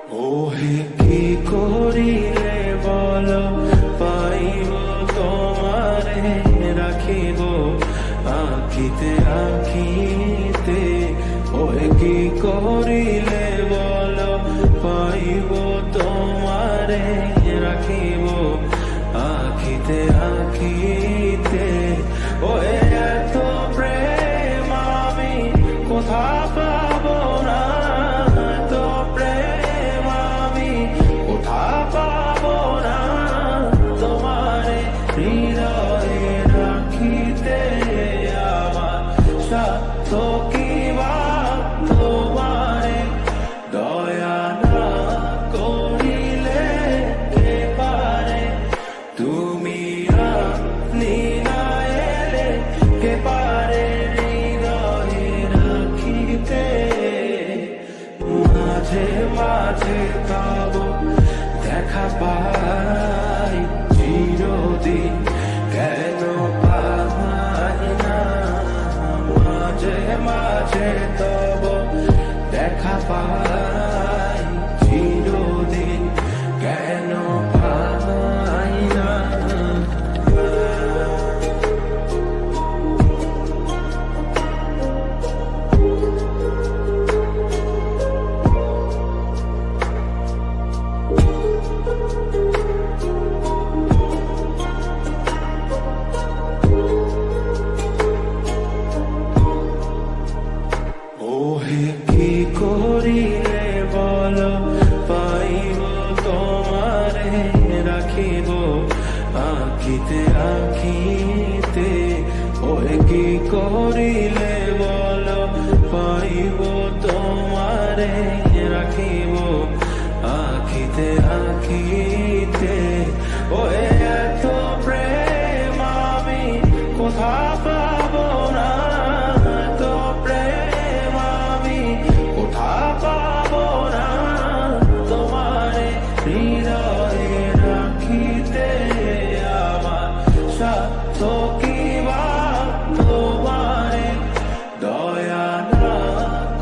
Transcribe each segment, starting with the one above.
ওহে কি করিলে বল পাইব তোমারে রাখিব আঁখিতে আঁখিতে। ওহে কি করিলে বল পাইব তোমারে রাখিব আঁখিতে আঁখিতে। ওহে এত প্রেম আমি কোথা পাব না, এত প্রেম আমি কোথা পাব না। তোমারে হৃদয়ে রাখিতে আমার সাধ্য কি বা তোমারে দয়া না করিলে কে পারে। তুমি আপনি না এলে কে পারে হৃদয়ে রাখিতে। মাঝে মাঝে তব দেখা পাই চিরদিন কেন পাই না। মাঝে মাঝে তব দেখা পাই চিরদিন কেন পাই না। ওহে কি করিলে বল পাইব তোমারে রাখিব আঁখিতে আঁখিতে। ওহে কি করিলে বল পাইব তোমারে রাখিব আঁখিতে আঁখিতে। ওহে এত প্রেম আমি কোথা পাব না, এত প্রেম আমি কোথা পাব না। তোমারে হৃদয়ে রাখিতে আমার সাধ্য কি বা তোমারে দয়া না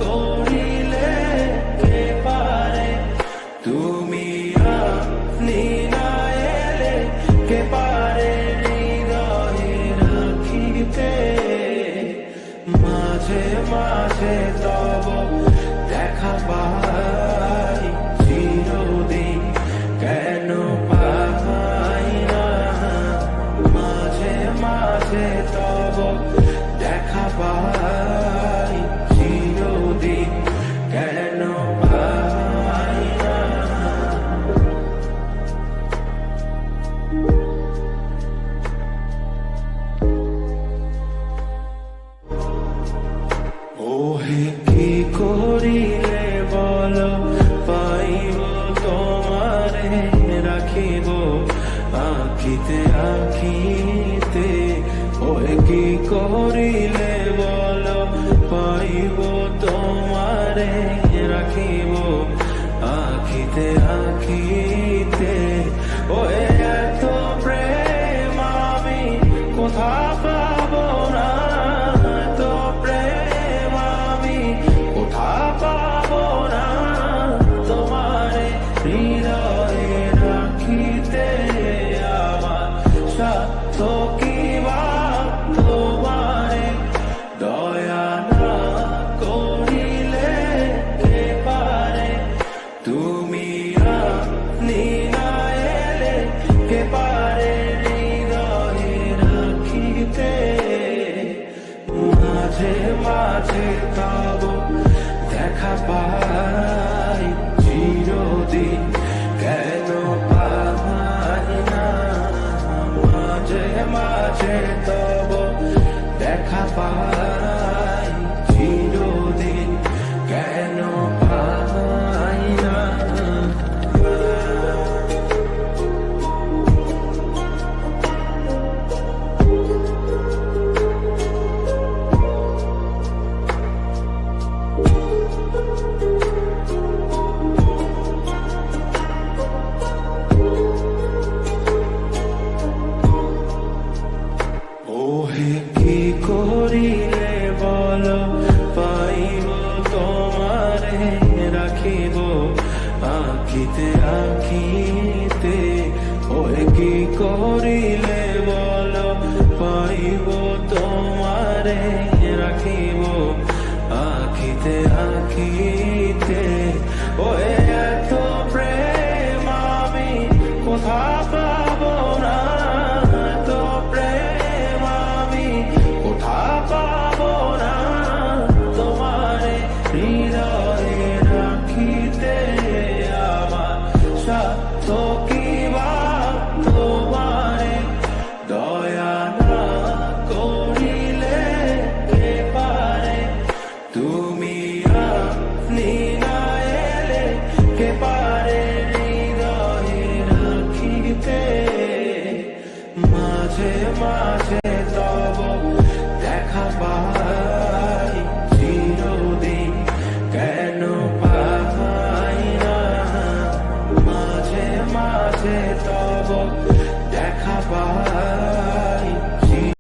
করিলে কে পারে। তুমি আপনি না এলে কে পারে হৃদয়ে রাখিতে। মাঝে মাঝে তব দেখা পাই চিরদিন কেন পাই না। মাঝে মাঝে তব দেখা পাই চিরদিন কেন পাই না। ওহে কি করিলে বল পাইব তোমারে রাখিব আঁখিতে আঁখিতে। ওহে কি করিলে বল পাইব তোমারে রাখিব আঁখিতে আঁখিতে। ওহে এত প্রেম আমি কোথা পাব না, এত প্রেম আমি কোথা পাব না। তোমারে হৃদয়ে রাখিতে আমার সাধ্য কি বা তোমারে দয়া না করিলে কে পারে। তুমি আপনি না এলে কে পারে হৃদয়ে রাখিতে। মাঝে মাঝে তব দেখা পাই চিরদিন কেন পাই না। মাঝে মাঝে তব দেখা পাই চিরদিন কেন পাই না। ওহে কি করিলে বল পাইব তোমারে রাখিব আঁখিতে আঁখিতে ওই কি করিলে বলো পাইব তোমারে রাখিব আঁখিতে আঁখিতে ওই এত প্রেম আমি কোথা পাবো না এত প্রেম আমি কোথা পাবো না তোমারে হৃদয়ে রাখিতে আমার সাধ্য কি বা তোমারে দয়া না করিলে কে পারে তুমি আপনি না এলে কে পারে হৃদয়ে রাখিতে মাঝে মাঝে তব দেখা পাই চিরদিন কেন পাই না মাঝে মাঝে তব